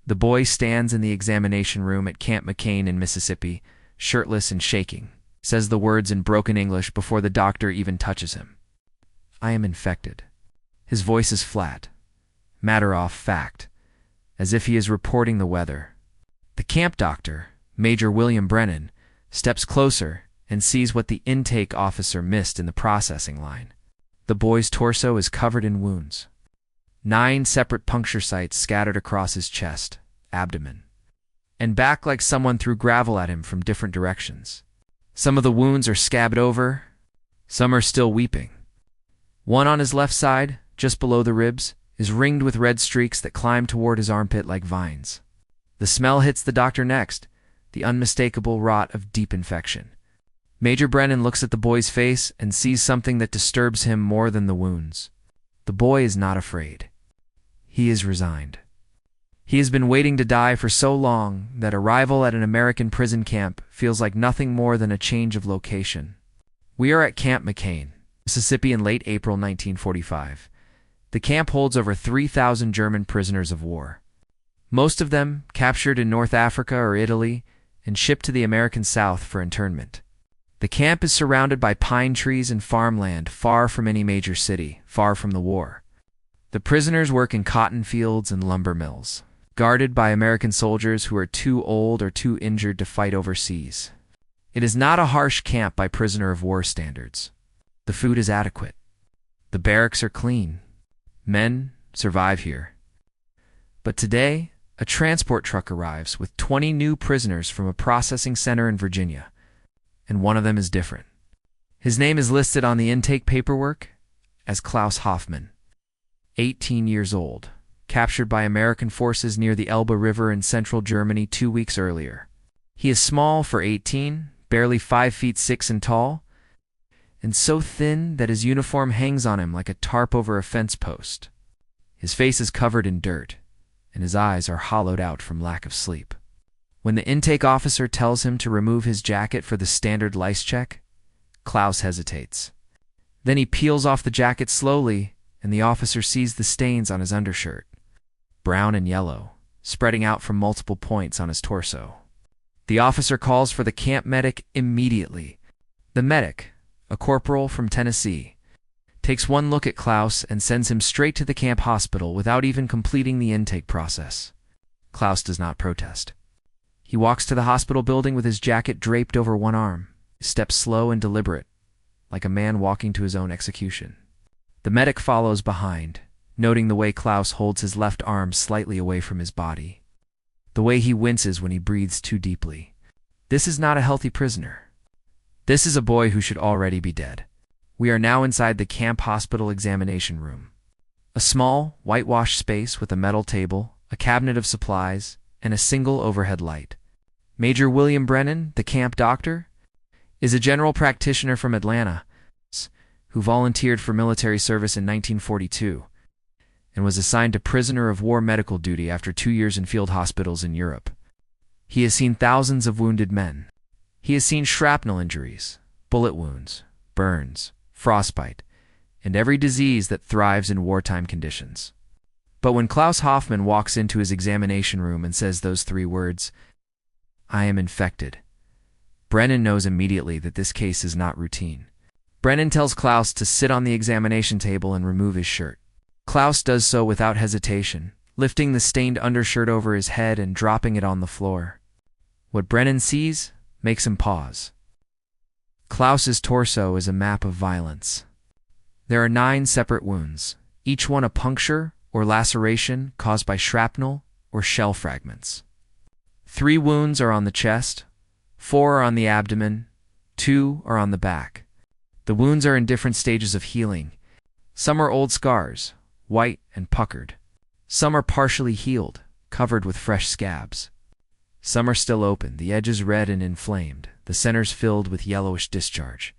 The boy stands in the examination room at Camp McCain in Mississippi, shirtless and shaking, says the words in broken English before the doctor even touches him. I am infected. His voice is flat. Matterof fact, as if he is reporting the weather. The camp doctor, Major William Brennan, steps closer and sees what the intake officer missed in the processing line. The boy's torso is covered in wounds. 9 separate puncture sites scattered across his chest, abdomen, and back like someone threw gravel at him from different directions. Some of the wounds are scabbed over, some are still weeping. One on his left side, just below the ribs, is ringed with red streaks that climb toward his armpit like vines. The smell hits the doctor next, the unmistakable rot of deep infection. Major Brennan looks at the boy's face and sees something that disturbs him more than the wounds. The boy is not afraid. He is resigned. He has been waiting to die for so long that arrival at an American prison camp feels like nothing more than a change of location. We are at Camp McCain, Mississippi in late April 1945. The camp holds over 3,000 German prisoners of war. Most of them captured in North Africa or Italy and shipped to the American South for internment. The camp is surrounded by pine trees and farmland far from any major city, far from the war. The prisoners work in cotton fields and lumber mills, guarded by American soldiers who are too old or too injured to fight overseas. It is not a harsh camp by prisoner of war standards. The food is adequate. The barracks are clean. Men survive here. But today, a transport truck arrives with 20 new prisoners from a processing center in Virginia, and one of them is different. His name is listed on the intake paperwork as Klaus Hoffmann, 18 years old, captured by American forces near the Elbe River in central Germany 2 weeks earlier. He is small for 18, barely 5 feet 6 and tall, and so thin that his uniform hangs on him like a tarp over a fence post. His face is covered in dirt, and his eyes are hollowed out from lack of sleep. When the intake officer tells him to remove his jacket for the standard lice check, Klaus hesitates. Then he peels off the jacket slowly, and the officer sees the stains on his undershirt, brown and yellow, spreading out from multiple points on his torso. The officer calls for the camp medic immediately. The medic, a corporal from Tennessee, takes one look at Klaus and sends him straight to the camp hospital without even completing the intake process. Klaus does not protest. He walks to the hospital building with his jacket draped over one arm, his steps slow and deliberate, like a man walking to his own execution. The medic follows behind, noting the way Klaus holds his left arm slightly away from his body, the way he winces when he breathes too deeply. This is not a healthy prisoner. This is a boy who should already be dead. We are now inside the camp hospital examination room. A small, whitewashed space with a metal table, a cabinet of supplies, and a single overhead light. Major William Brennan, the camp doctor, is a general practitioner from Atlanta who volunteered for military service in 1942 and was assigned to prisoner of war medical duty after 2 years in field hospitals in Europe. He has seen thousands of wounded men. He has seen shrapnel injuries, bullet wounds, burns, frostbite, and every disease that thrives in wartime conditions. But when Klaus Hoffmann walks into his examination room and says those 3 words, "I am infected," Brennan knows immediately that this case is not routine. Brennan tells Klaus to sit on the examination table and remove his shirt. Klaus does so without hesitation, lifting the stained undershirt over his head and dropping it on the floor. What Brennan sees makes him pause. Klaus's torso is a map of violence. There are 9 separate wounds, each one a puncture or laceration caused by shrapnel or shell fragments. 3 wounds are on the chest, 4 are on the abdomen, 2 are on the back. The wounds are in different stages of healing. Some are old scars, white and puckered. Some are partially healed, covered with fresh scabs. Some are still open, the edges red and inflamed, the centers filled with yellowish discharge.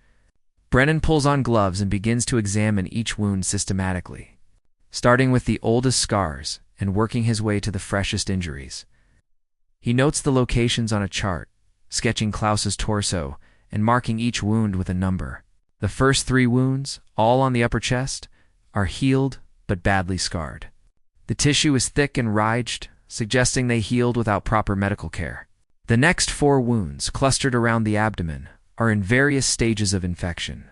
Brennan pulls on gloves and begins to examine each wound systematically, starting with the oldest scars and working his way to the freshest injuries. He notes the locations on a chart, sketching Klaus's torso and marking each wound with a number. The first 3 wounds, all on the upper chest, are healed but badly scarred. The tissue is thick and ridged, suggesting they healed without proper medical care. The next 4 wounds, clustered around the abdomen, are in various stages of infection.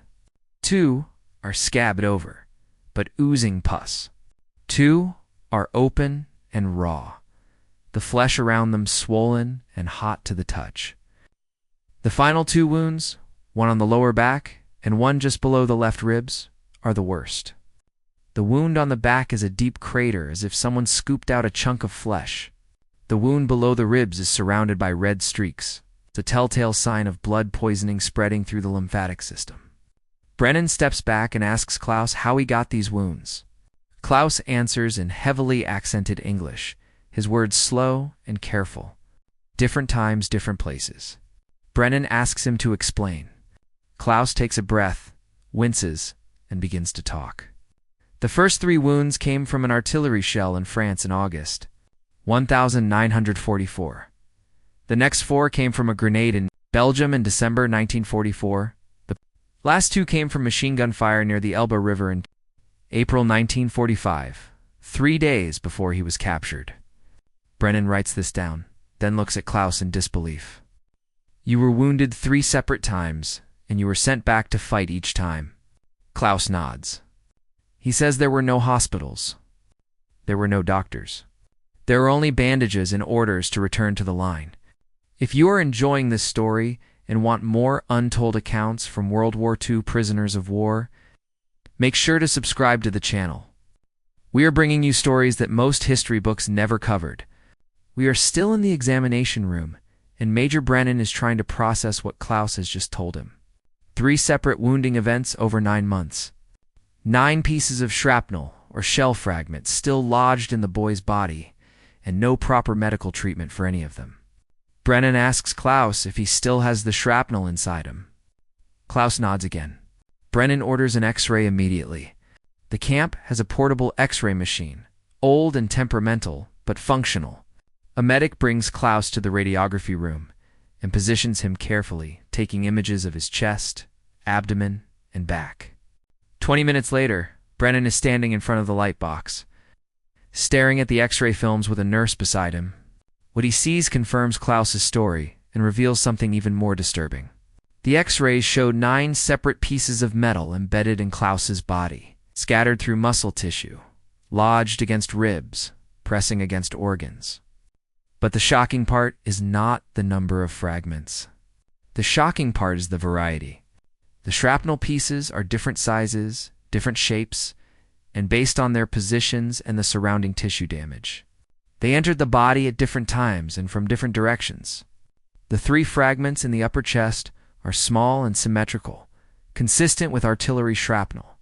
2 are scabbed over, but oozing pus. 2 are open and raw, the flesh around them swollen and hot to the touch. The final 2 wounds, one on the lower back and one just below the left ribs, are the worst. The wound on the back is a deep crater, as if someone scooped out a chunk of flesh. The wound below the ribs is surrounded by red streaks. It's a telltale sign of blood poisoning spreading through the lymphatic system. Brennan steps back and asks Klaus how he got these wounds. Klaus answers in heavily accented English, his words slow and careful. Different times, different places. Brennan asks him to explain. Klaus takes a breath, winces, and begins to talk. The first 3 wounds came from an artillery shell in France in August 1944. The next 4 came from a grenade in Belgium in December 1944. The last 2 came from machine gun fire near the Elbe River in April 1945, 3 days before he was captured. Brennan writes this down, then looks at Klaus in disbelief. You were wounded 3 separate times, and you were sent back to fight each time. Klaus nods. He says there were no hospitals. There were no doctors. There were only bandages and orders to return to the line. If you are enjoying this story and want more untold accounts from World War II prisoners of war, make sure to subscribe to the channel. We are bringing you stories that most history books never covered. We are still in the examination room, and Major Brennan is trying to process what Klaus has just told him. 3 separate wounding events over 9 months. 9 pieces of shrapnel, or shell fragments, still lodged in the boy's body, and no proper medical treatment for any of them. Brennan asks Klaus if he still has the shrapnel inside him. Klaus nods again. Brennan orders an X-ray immediately. The camp has a portable X-ray machine, old and temperamental, but functional. A medic brings Klaus to the radiography room and positions him carefully, taking images of his chest, abdomen, and back. 20 minutes later, Brennan is standing in front of the light box, staring at the X-ray films with a nurse beside him. What he sees confirms Klaus's story and reveals something even more disturbing. The X-rays showed 9 separate pieces of metal embedded in Klaus's body, scattered through muscle tissue, lodged against ribs, pressing against organs. But the shocking part is not the number of fragments. The shocking part is the variety. The shrapnel pieces are different sizes, different shapes, and based on their positions and the surrounding tissue damage. They entered the body at different times and from different directions. The 3 fragments in the upper chest are small and symmetrical, consistent with artillery shrapnel.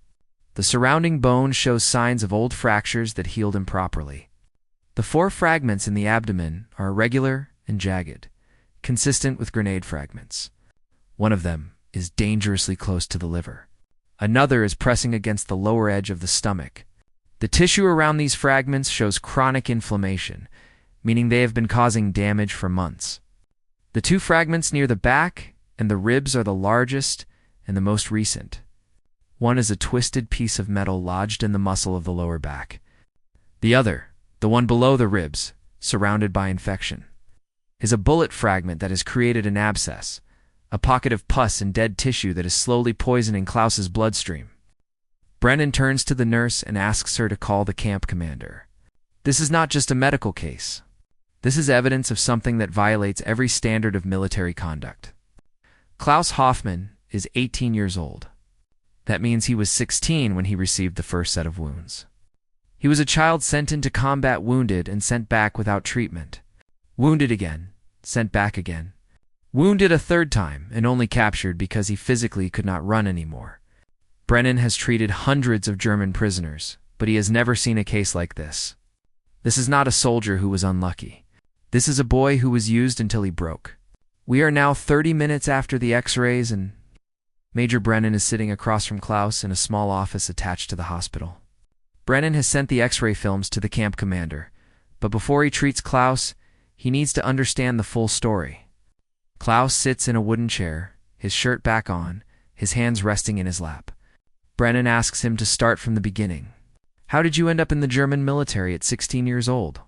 The surrounding bone shows signs of old fractures that healed improperly. The 4 fragments in the abdomen are irregular and jagged, consistent with grenade fragments. One of them is dangerously close to the liver. Another is pressing against the lower edge of the stomach. The tissue around these fragments shows chronic inflammation, meaning they have been causing damage for months. The 2 fragments near the back and the ribs are the largest and the most recent. One is a twisted piece of metal lodged in the muscle of the lower back. The other, the one below the ribs, surrounded by infection, is a bullet fragment that has created an abscess, a pocket of pus and dead tissue that is slowly poisoning Klaus's bloodstream. Brennan turns to the nurse and asks her to call the camp commander. This is not just a medical case. This is evidence of something that violates every standard of military conduct. Klaus Hoffmann is 18 years old. That means he was 16 when he received the first set of wounds. He was a child sent into combat wounded and sent back without treatment. Wounded again, sent back again. Wounded a 3rd time and only captured because he physically could not run anymore. Brennan has treated hundreds of German prisoners, but he has never seen a case like this. This is not a soldier who was unlucky. This is a boy who was used until he broke. We are now 30 minutes after the X-rays, and Major Brennan is sitting across from Klaus in a small office attached to the hospital. Brennan has sent the X-ray films to the camp commander, but before he treats Klaus, he needs to understand the full story. Klaus sits in a wooden chair, his shirt back on, his hands resting in his lap. Brennan asks him to start from the beginning. How did you end up in the German military at 16 years old?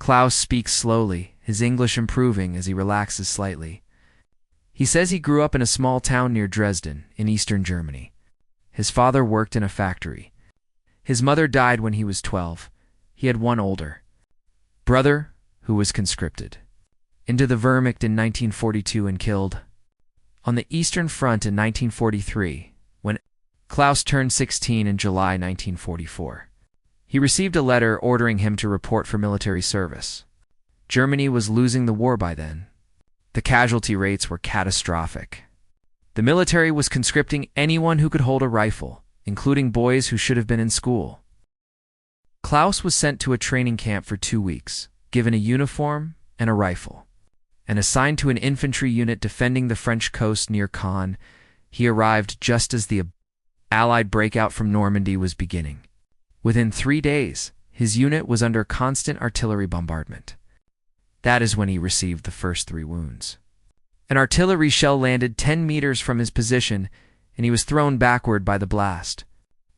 Klaus speaks slowly, his English improving as he relaxes slightly. He says he grew up in a small town near Dresden, in eastern Germany. His father worked in a factory. His mother died when he was 12. He had one older brother who was conscripted into the Wehrmacht in 1942 and killed on the Eastern Front in 1943, when Klaus turned 16 in July 1944. He received a letter ordering him to report for military service. Germany was losing the war by then. The casualty rates were catastrophic. The military was conscripting anyone who could hold a rifle, including boys who should have been in school. Klaus was sent to a training camp for 2 weeks, given a uniform and a rifle, and assigned to an infantry unit defending the French coast near Caen. He arrived just as the Allied breakout from Normandy was beginning. Within 3 days, his unit was under constant artillery bombardment. That is when he received the first 3 wounds. An artillery shell landed 10 meters from his position, and he was thrown backward by the blast.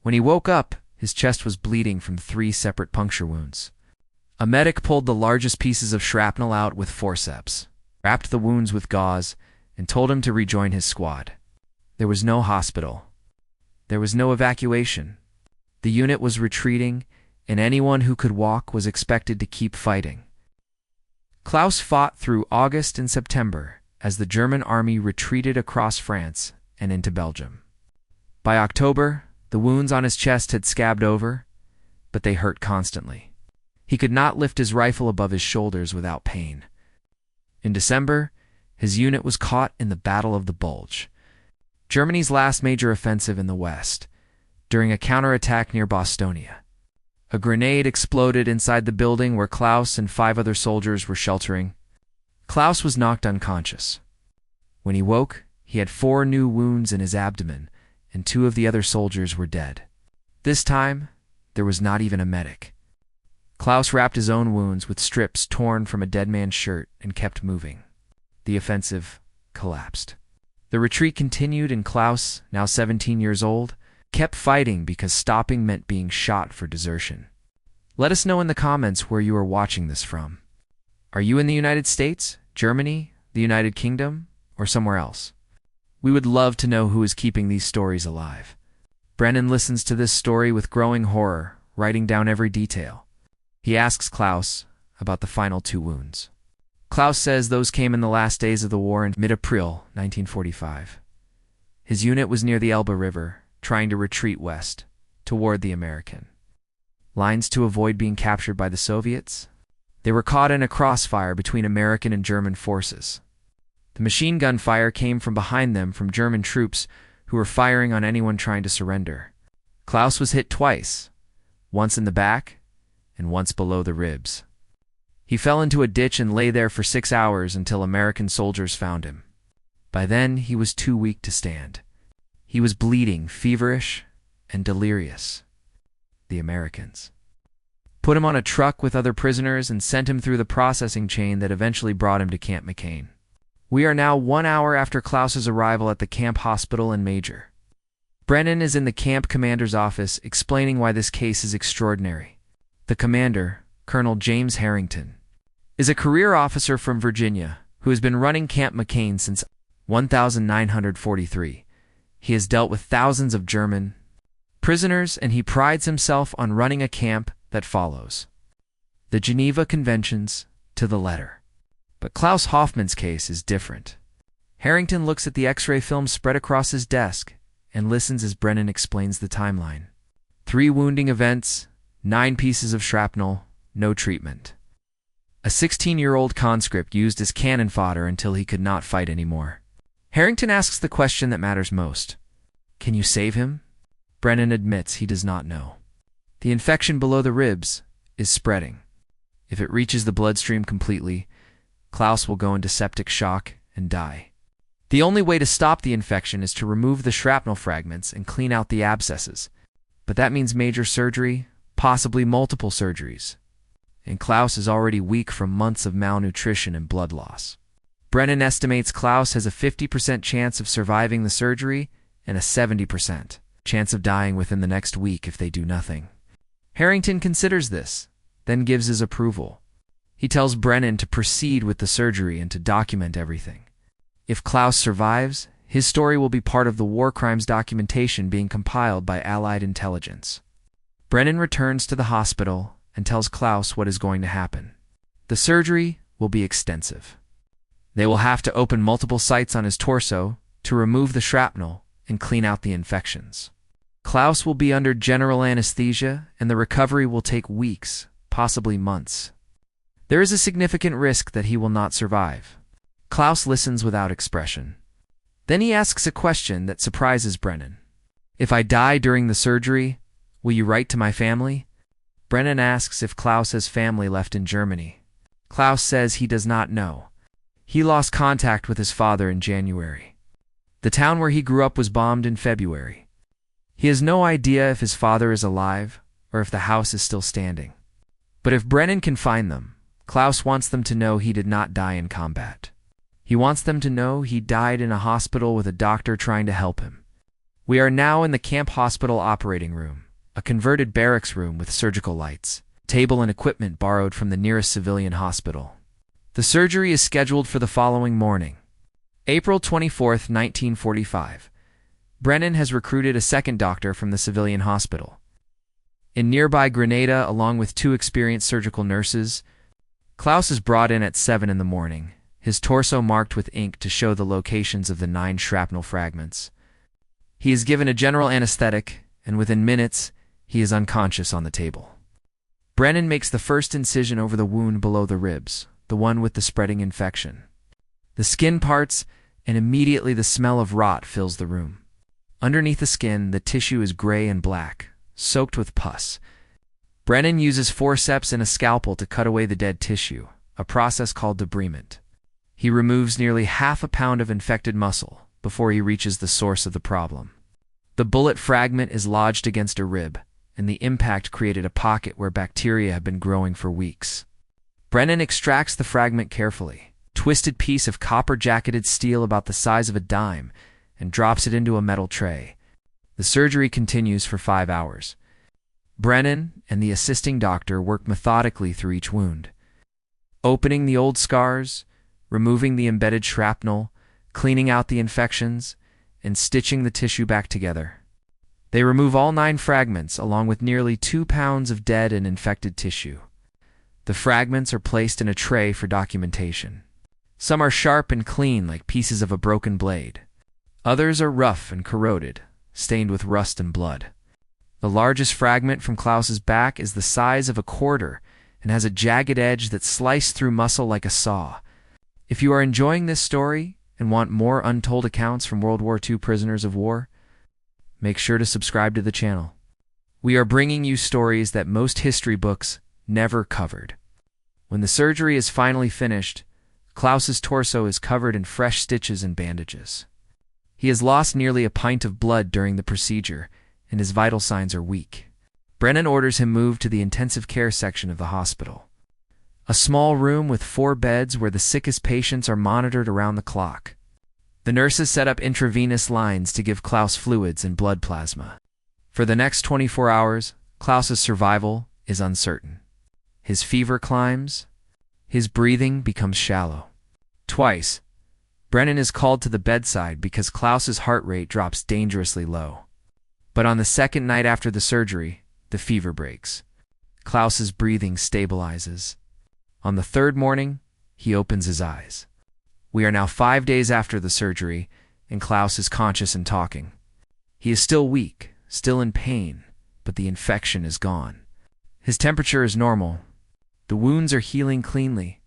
When he woke up, his chest was bleeding from 3 separate puncture wounds. A medic pulled the largest pieces of shrapnel out with forceps, wrapped the wounds with gauze, and told him to rejoin his squad. There was no hospital. There was no evacuation. The unit was retreating, and anyone who could walk was expected to keep fighting. Klaus fought through August and September as the German army retreated across France and into Belgium. By October, the wounds on his chest had scabbed over, but they hurt constantly. He could not lift his rifle above his shoulders without pain. In December, his unit was caught in the Battle of the Bulge, Germany's last major offensive in the West, during a counterattack near Bostonia. A grenade exploded inside the building where Klaus and 5 other soldiers were sheltering. Klaus was knocked unconscious. When he woke, he had 4 new wounds in his abdomen, and 2 of the other soldiers were dead. This time, there was not even a medic. Klaus wrapped his own wounds with strips torn from a dead man's shirt and kept moving. The offensive collapsed. The retreat continued, and Klaus, now 17 years old, kept fighting because stopping meant being shot for desertion. Let us know in the comments where you are watching this from. Are you in the United States, Germany, the United Kingdom, or somewhere else? We would love to know who is keeping these stories alive. Brennan listens to this story with growing horror, writing down every detail. He asks Klaus about the final 2 wounds. Klaus says those came in the last days of the war in mid-April 1945. His unit was near the Elbe River, trying to retreat west, toward the American lines to avoid being captured by the Soviets. They were caught in a crossfire between American and German forces. The machine gun fire came from behind them from German troops who were firing on anyone trying to surrender. Klaus was hit twice, once in the back and once below the ribs. He fell into a ditch and lay there for 6 hours until American soldiers found him. By then, he was too weak to stand. He was bleeding, feverish, and delirious. The Americans put him on a truck with other prisoners and sent him through the processing chain that eventually brought him to Camp McCain. We are now 1 hour after Klaus's arrival at the camp hospital in Major. Brennan is in the camp commander's office explaining why this case is extraordinary. The commander, Colonel James Harrington, is a career officer from Virginia who has been running Camp McCain since 1943. He has dealt with thousands of German prisoners, and he prides himself on running a camp that follows the Geneva Conventions to the letter. But Klaus Hoffmann's case is different. Harrington looks at the X-ray film spread across his desk and listens as Brennan explains the timeline. 3 wounding events, 9 pieces of shrapnel, no treatment. A 16-year-old conscript used as cannon fodder until he could not fight anymore. Harrington asks the question that matters most. Can you save him? Brennan admits he does not know. The infection below the ribs is spreading. If it reaches the bloodstream completely, Klaus will go into septic shock and die. The only way to stop the infection is to remove the shrapnel fragments and clean out the abscesses. But that means major surgery, possibly multiple surgeries. And Klaus is already weak from months of malnutrition and blood loss. Brennan estimates Klaus has a 50% chance of surviving the surgery and a 70% chance of dying within the next week if they do nothing. Harrington considers this, then gives his approval. He tells Brennan to proceed with the surgery and to document everything. If Klaus survives, his story will be part of the war crimes documentation being compiled by Allied intelligence. Brennan returns to the hospital and tells Klaus what is going to happen. The surgery will be extensive. They will have to open multiple sites on his torso to remove the shrapnel and clean out the infections. Klaus will be under general anesthesia, and the recovery will take weeks, possibly months. There is a significant risk that he will not survive. Klaus listens without expression. Then he asks a question that surprises Brennan. "If I die during the surgery, will you write to my family?" Brennan asks if Klaus has family left in Germany. Klaus says he does not know. He lost contact with his father in January. The town where he grew up was bombed in February. He has no idea if his father is alive or if the house is still standing. But if Brennan can find them, Klaus wants them to know he did not die in combat. He wants them to know he died in a hospital with a doctor trying to help him. We are now in the camp hospital operating room, a converted barracks room with surgical lights, table and equipment borrowed from the nearest civilian hospital. The surgery is scheduled for the following morning, April 24, 1945. Brennan has recruited a second doctor from the civilian hospital. In nearby Grenada, along with 2 experienced surgical nurses, Klaus is brought in at 7 in the morning, his torso marked with ink to show the locations of the 9 shrapnel fragments. He is given a general anesthetic, and within minutes, he is unconscious on the table. Brennan makes the first incision over the wound below the ribs, the one with the spreading infection. The skin parts, and immediately the smell of rot fills the room. Underneath the skin, the tissue is gray and black, soaked with pus. Brennan uses forceps and a scalpel to cut away the dead tissue, a process called debridement. He removes nearly half a pound of infected muscle before he reaches the source of the problem. The bullet fragment is lodged against a rib, and the impact created a pocket where bacteria have been growing for weeks. Brennan extracts the fragment carefully, twisted piece of copper-jacketed steel about the size of a dime, and drops it into a metal tray. The surgery continues for 5 hours. Brennan and the assisting doctor work methodically through each wound, opening the old scars, removing the embedded shrapnel, cleaning out the infections, and stitching the tissue back together. They remove all 9 fragments along with nearly 2 pounds of dead and infected tissue. The fragments are placed in a tray for documentation. Some are sharp and clean like pieces of a broken blade. Others are rough and corroded, stained with rust and blood. The largest fragment from Klaus's back is the size of a quarter and has a jagged edge that sliced through muscle like a saw. If you are enjoying this story and want more untold accounts from World War II prisoners of war, make sure to subscribe to the channel. We are bringing you stories that most history books never covered. When the surgery is finally finished, Klaus's torso is covered in fresh stitches and bandages. He has lost nearly a pint of blood during the procedure, and his vital signs are weak. Brennan orders him moved to the intensive care section of the hospital, a small room with 4 beds where the sickest patients are monitored around the clock. The nurses set up intravenous lines to give Klaus fluids and blood plasma. For the next 24 hours, Klaus's survival is uncertain. His fever climbs. His breathing becomes shallow. Twice, Brennan is called to the bedside because Klaus's heart rate drops dangerously low. But on the second night after the surgery, the fever breaks. Klaus's breathing stabilizes. On the 3rd morning, he opens his eyes. We are now 5 days after the surgery, and Klaus is conscious and talking. He is still weak, still in pain, but the infection is gone. His temperature is normal. The wounds are healing cleanly.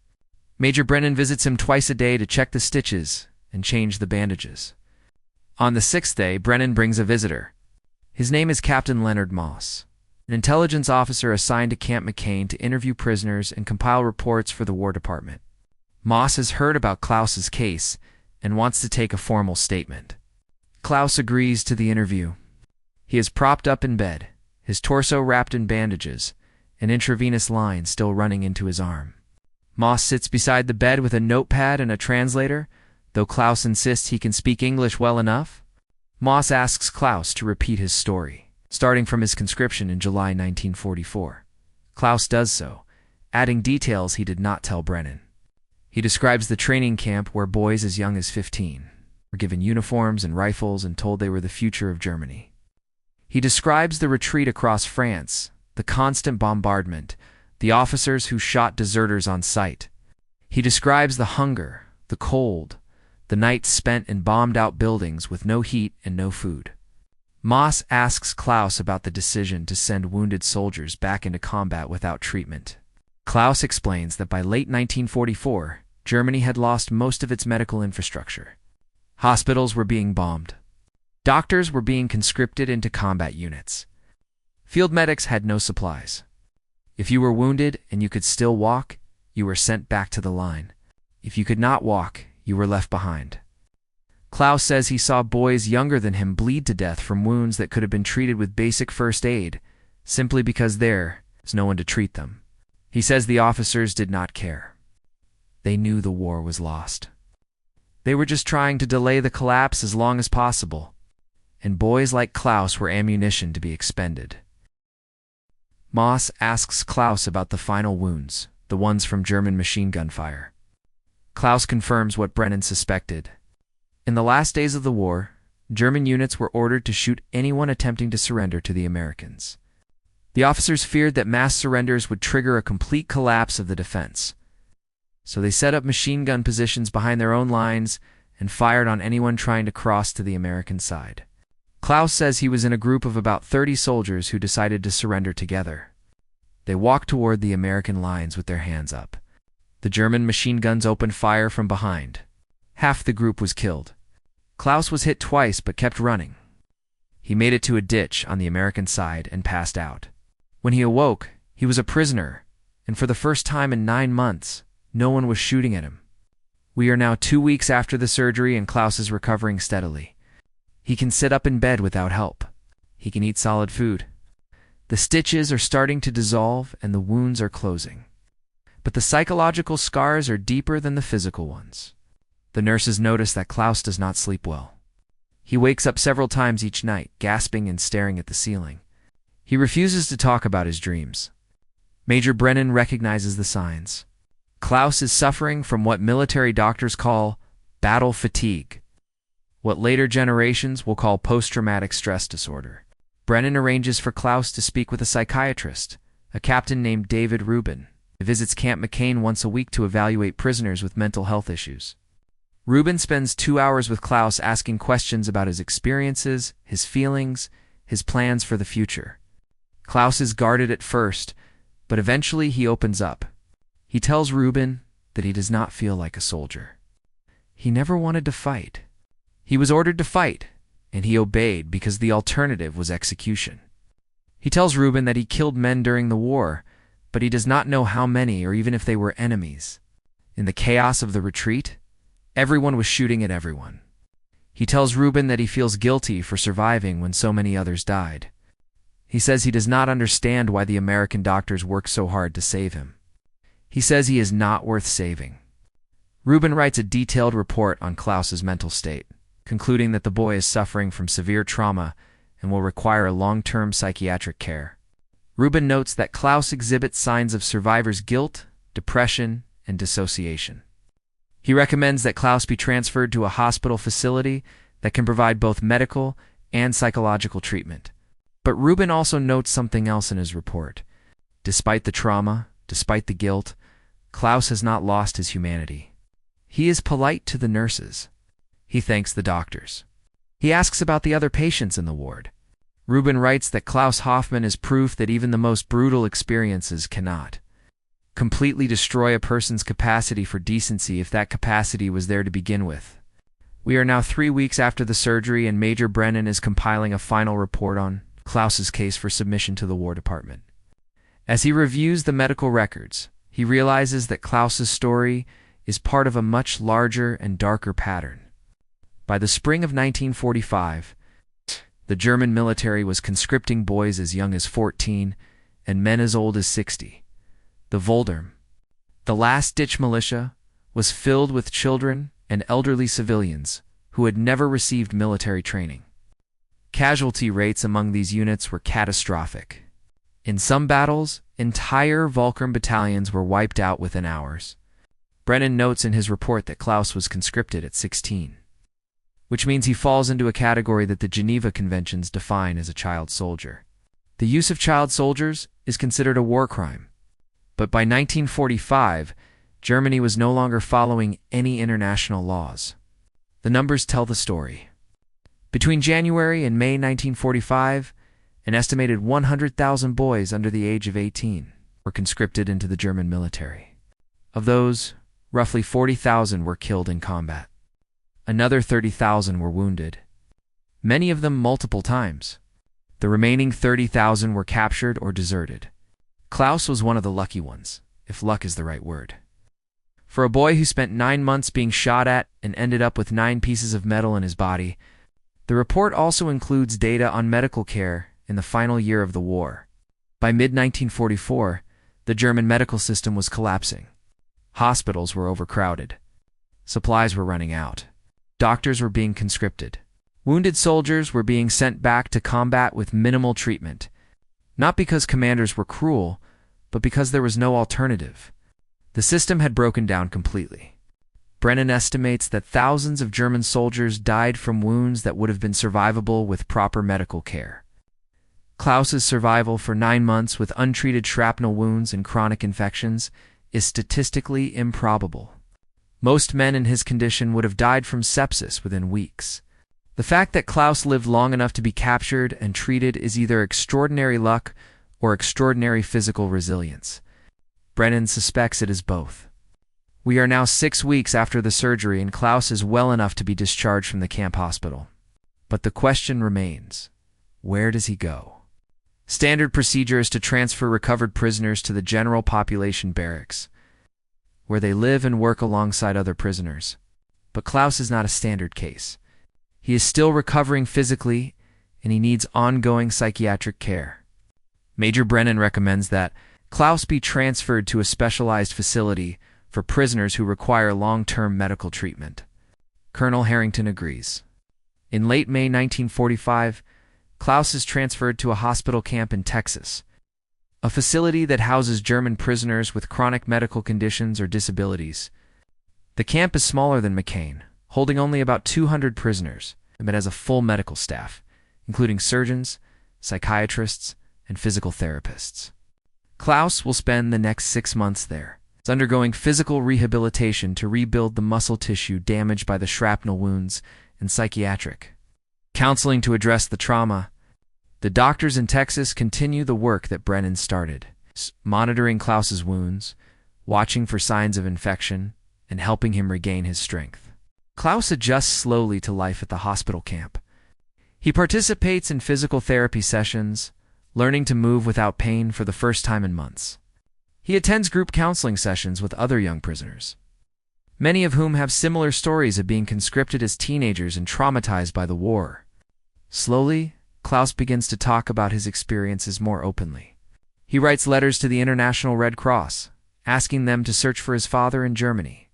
Major Brennan visits him twice a day to check the stitches and change the bandages. On the 6th day, Brennan brings a visitor. His name is Captain Leonard Moss, an intelligence officer assigned to Camp McCain to interview prisoners and compile reports for the War Department. Moss has heard about Klaus's case and wants to take a formal statement. Klaus agrees to the interview. He is propped up in bed, his torso wrapped in bandages, an intravenous line still running into his arm. Moss sits beside the bed with a notepad and a translator, though Klaus insists he can speak English well enough. Moss asks Klaus to repeat his story, starting from his conscription in July 1944. Klaus does so, adding details he did not tell Brennan. He describes the training camp where boys as young as 15 were given uniforms and rifles and told they were the future of Germany. He describes the retreat across France, the constant bombardment, the officers who shot deserters on sight. He describes the hunger, the cold, the nights spent in bombed-out buildings with no heat and no food. Moss asks Klaus about the decision to send wounded soldiers back into combat without treatment. Klaus explains that by late 1944, Germany had lost most of its medical infrastructure. Hospitals were being bombed. Doctors were being conscripted into combat units. Field medics had no supplies. If you were wounded and you could still walk, you were sent back to the line. If you could not walk, you were left behind. Klaus says he saw boys younger than him bleed to death from wounds that could have been treated with basic first aid, simply because there was no one to treat them. He says the officers did not care. They knew the war was lost. They were just trying to delay the collapse as long as possible, and boys like Klaus were ammunition to be expended. Moss asks Klaus about the final wounds, the ones from German machine gun fire. Klaus confirms what Brennan suspected. In the last days of the war, German units were ordered to shoot anyone attempting to surrender to the Americans. The officers feared that mass surrenders would trigger a complete collapse of the defense. So they set up machine gun positions behind their own lines and fired on anyone trying to cross to the American side. Klaus says he was in a group of about 30 soldiers who decided to surrender together. They walked toward the American lines with their hands up. The German machine guns opened fire from behind. Half the group was killed. Klaus was hit twice but kept running. He made it to a ditch on the American side and passed out. When he awoke, he was a prisoner, and for the first time in 9 months, no one was shooting at him. We are now 2 weeks after the surgery and Klaus is recovering steadily. He can sit up in bed without help. He can eat solid food. The stitches are starting to dissolve and the wounds are closing. But the psychological scars are deeper than the physical ones. The nurses notice that Klaus does not sleep well. He wakes up several times each night, gasping and staring at the ceiling. He refuses to talk about his dreams. Major Brennan recognizes the signs. Klaus is suffering from what military doctors call battle fatigue, what later generations will call post-traumatic stress disorder. Brennan arranges for Klaus to speak with a psychiatrist, a captain named David Rubin. He visits Camp McCain once a week to evaluate prisoners with mental health issues. Rubin spends 2 hours with Klaus asking questions about his experiences, his feelings, his plans for the future. Klaus is guarded at first, but eventually he opens up. He tells Rubin that he does not feel like a soldier. He never wanted to fight. He was ordered to fight, and he obeyed because the alternative was execution. He tells Rubin that he killed men during the war, but he does not know how many or even if they were enemies. In the chaos of the retreat, everyone was shooting at everyone. He tells Rubin that he feels guilty for surviving when so many others died. He says he does not understand why the American doctors worked so hard to save him. He says he is not worth saving. Rubin writes a detailed report on Klaus's mental state, concluding that the boy is suffering from severe trauma and will require a long-term psychiatric care. Rubin notes that Klaus exhibits signs of survivor's guilt, depression, and dissociation. He recommends that Klaus be transferred to a hospital facility that can provide both medical and psychological treatment. But Rubin also notes something else in his report. Despite the trauma, despite the guilt, Klaus has not lost his humanity. He is polite to the nurses. He thanks the doctors. He asks about the other patients in the ward. Rubin writes that Klaus Hoffmann is proof that even the most brutal experiences cannot completely destroy a person's capacity for decency if that capacity was there to begin with. We are now 3 weeks after the surgery and Major Brennan is compiling a final report on Klaus's case for submission to the War Department. As he reviews the medical records, he realizes that Klaus's story is part of a much larger and darker pattern. By the spring of 1945, the German military was conscripting boys as young as 14 and men as old as 60. The Volderm, the last-ditch militia, was filled with children and elderly civilians who had never received military training. Casualty rates among these units were catastrophic. In some battles, entire Volkram battalions were wiped out within hours. Brennan notes in his report that Klaus was conscripted at 16, which means he falls into a category that the Geneva Conventions define as a child soldier. The use of child soldiers is considered a war crime, but by 1945, Germany was no longer following any international laws. The numbers tell the story. Between January and May 1945, an estimated 100,000 boys under the age of 18 were conscripted into the German military. Of those, roughly 40,000 were killed in combat. Another 30,000 were wounded, many of them multiple times. The remaining 30,000 were captured or deserted. Klaus was one of the lucky ones, if luck is the right word. For a boy who spent 9 months being shot at and ended up with 9 pieces of metal in his body, the report also includes data on medical care in the final year of the war. By mid-1944, the German medical system was collapsing. Hospitals were overcrowded. Supplies were running out. Doctors were being conscripted. Wounded soldiers were being sent back to combat with minimal treatment, not because commanders were cruel, but because there was no alternative. The system had broken down completely. Brennan estimates that thousands of German soldiers died from wounds that would have been survivable with proper medical care. Klaus's survival for 9 months with untreated shrapnel wounds and chronic infections is statistically improbable. Most men in his condition would have died from sepsis within weeks. The fact that Klaus lived long enough to be captured and treated is either extraordinary luck or extraordinary physical resilience. Brennan suspects it is both. We are now 6 weeks after the surgery and Klaus is well enough to be discharged from the camp hospital. But the question remains, where does he go? Standard procedure is to transfer recovered prisoners to the general population barracks, where they live and work alongside other prisoners. But Klaus is not a standard case. He is still recovering physically, and he needs ongoing psychiatric care. Major Brennan recommends that Klaus be transferred to a specialized facility for prisoners who require long-term medical treatment. Colonel Harrington agrees. In late May 1945, Klaus is transferred to a hospital camp in Texas, a facility that houses German prisoners with chronic medical conditions or disabilities. The camp is smaller than McCain, holding only about 200 prisoners, but has a full medical staff, including surgeons, psychiatrists, and physical therapists. Klaus will spend the next 6 months there. He's undergoing physical rehabilitation to rebuild the muscle tissue damaged by the shrapnel wounds and psychiatric counseling to address the trauma. The doctors in Texas continue the work that Brennan started, monitoring Klaus's wounds, watching for signs of infection, and helping him regain his strength. Klaus adjusts slowly to life at the hospital camp. He participates in physical therapy sessions, learning to move without pain for the first time in months. He attends group counseling sessions with other young prisoners, many of whom have similar stories of being conscripted as teenagers and traumatized by the war. Slowly, Klaus begins to talk about his experiences more openly. He writes letters to the International Red Cross, asking them to search for his father in Germany.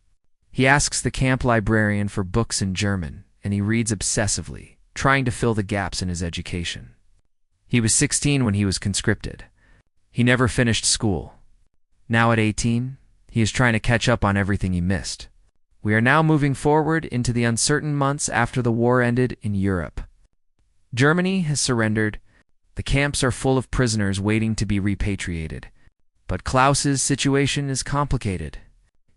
He asks the camp librarian for books in German, and he reads obsessively, trying to fill the gaps in his education. He was 16 when he was conscripted. He never finished school. Now at 18, he is trying to catch up on everything he missed. We are now moving forward into the uncertain months after the war ended in Europe. Germany has surrendered. The camps are full of prisoners waiting to be repatriated. But Klaus's situation is complicated.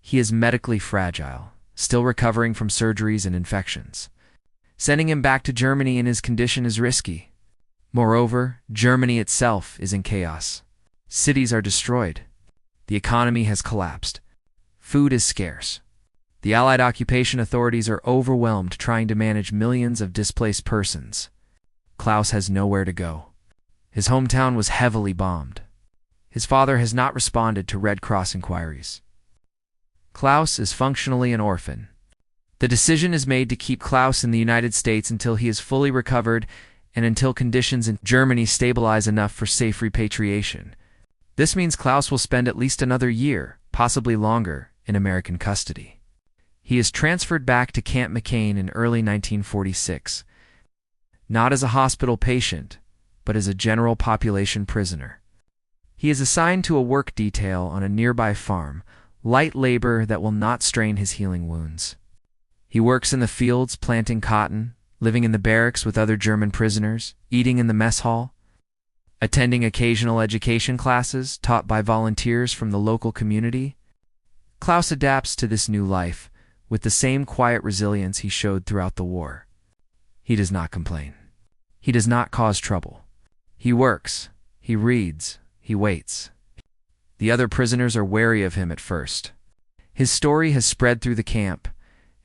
He is medically fragile, still recovering from surgeries and infections. Sending him back to Germany in his condition is risky. Moreover, Germany itself is in chaos. Cities are destroyed. The economy has collapsed. Food is scarce. The Allied occupation authorities are overwhelmed trying to manage millions of displaced persons. Klaus has nowhere to go. His hometown was heavily bombed. His father has not responded to Red Cross inquiries. Klaus is functionally an orphan. The decision is made to keep Klaus in the United States until he is fully recovered and until conditions in Germany stabilize enough for safe repatriation. This means Klaus will spend at least another year, possibly longer, in American custody. He is transferred back to Camp McCain in early 1946. Not as a hospital patient, but as a general population prisoner. He is assigned to a work detail on a nearby farm, light labor that will not strain his healing wounds. He works in the fields planting cotton, living in the barracks with other German prisoners, eating in the mess hall, attending occasional education classes taught by volunteers from the local community. Klaus adapts to this new life with the same quiet resilience he showed throughout the war. He does not complain. He does not cause trouble. He works, he reads, he waits. The other prisoners are wary of him at first. His story has spread through the camp,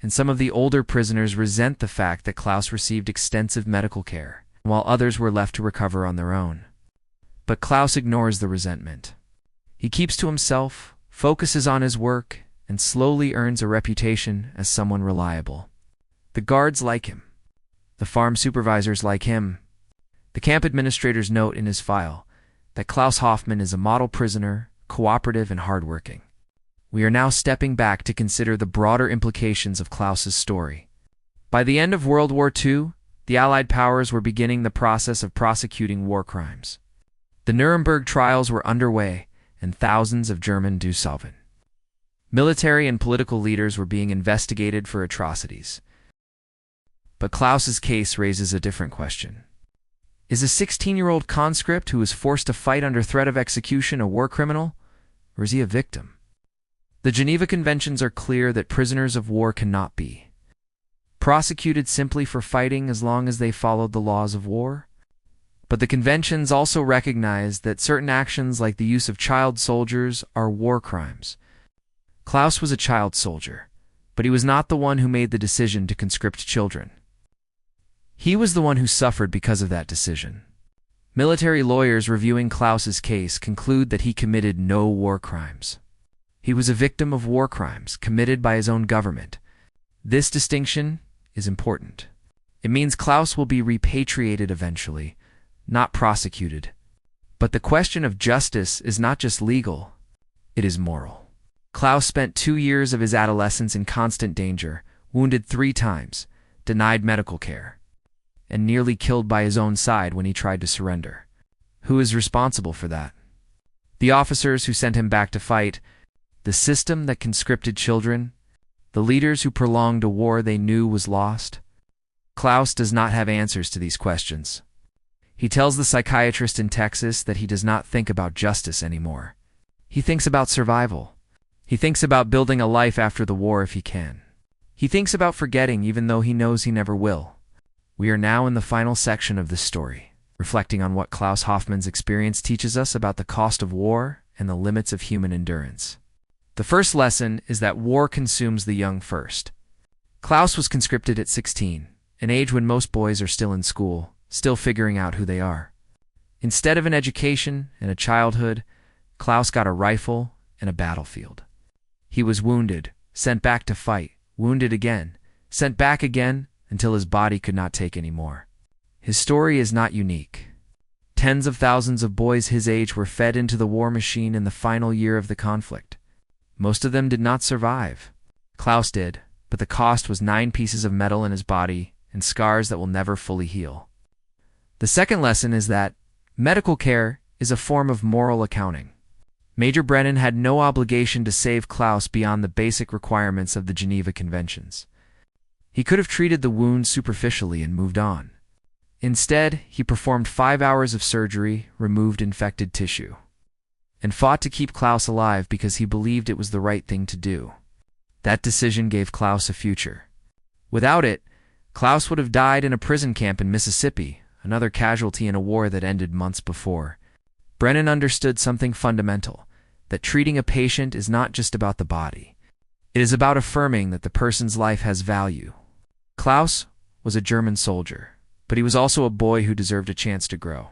and some of the older prisoners resent the fact that Klaus received extensive medical care, while others were left to recover on their own. But Klaus ignores the resentment. He keeps to himself, focuses on his work, and slowly earns a reputation as someone reliable. The guards like him. The farm supervisors like him. The camp administrators note in his file that Klaus Hoffmann is a model prisoner, cooperative and hardworking. We are now stepping back to consider the broader implications of Klaus's story. By the end of World War II, the Allied powers were beginning the process of prosecuting war crimes. The Nuremberg trials were underway, and thousands of German Deusalven. Military and political leaders were being investigated for atrocities. But Klaus's case raises a different question. Is a 16-year-old conscript who was forced to fight under threat of execution a war criminal, or is he a victim? The Geneva Conventions are clear that prisoners of war cannot be prosecuted simply for fighting as long as they followed the laws of war. But the conventions also recognize that certain actions like the use of child soldiers are war crimes. Klaus was a child soldier, but he was not the one who made the decision to conscript children. He was the one who suffered because of that decision. Military lawyers reviewing Klaus's case conclude that he committed no war crimes. He was a victim of war crimes committed by his own government. This distinction is important. It means Klaus will be repatriated eventually, not prosecuted. But the question of justice is not just legal, it is moral. Klaus spent 2 years of his adolescence in constant danger, wounded 3 times, denied medical care, and nearly killed by his own side when he tried to surrender. Who is responsible for that? The officers who sent him back to fight, the system that conscripted children, the leaders who prolonged a war they knew was lost? Klaus does not have answers to these questions. He tells the psychiatrist in Texas that he does not think about justice anymore. He thinks about survival. He thinks about building a life after the war if he can. He thinks about forgetting even though he knows he never will. We are now in the final section of this story, reflecting on what Klaus Hoffmann's experience teaches us about the cost of war and the limits of human endurance. The first lesson is that war consumes the young first. Klaus was conscripted at 16, an age when most boys are still in school, still figuring out who they are. Instead of an education and a childhood, Klaus got a rifle and a battlefield. He was wounded, sent back to fight, wounded again, sent back again until his body could not take any more. His story is not unique. Tens of thousands of boys his age were fed into the war machine in the final year of the conflict. Most of them did not survive. Klaus did, but the cost was 9 pieces of metal in his body and scars that will never fully heal. The second lesson is that medical care is a form of moral accounting. Major Brennan had no obligation to save Klaus beyond the basic requirements of the Geneva Conventions. He could have treated the wound superficially and moved on. Instead, he performed 5 hours of surgery, removed infected tissue, and fought to keep Klaus alive because he believed it was the right thing to do. That decision gave Klaus a future. Without it, Klaus would have died in a prison camp in Mississippi, another casualty in a war that ended months before. Brennan understood something fundamental, that treating a patient is not just about the body. It is about affirming that the person's life has value. Klaus was a German soldier, but he was also a boy who deserved a chance to grow.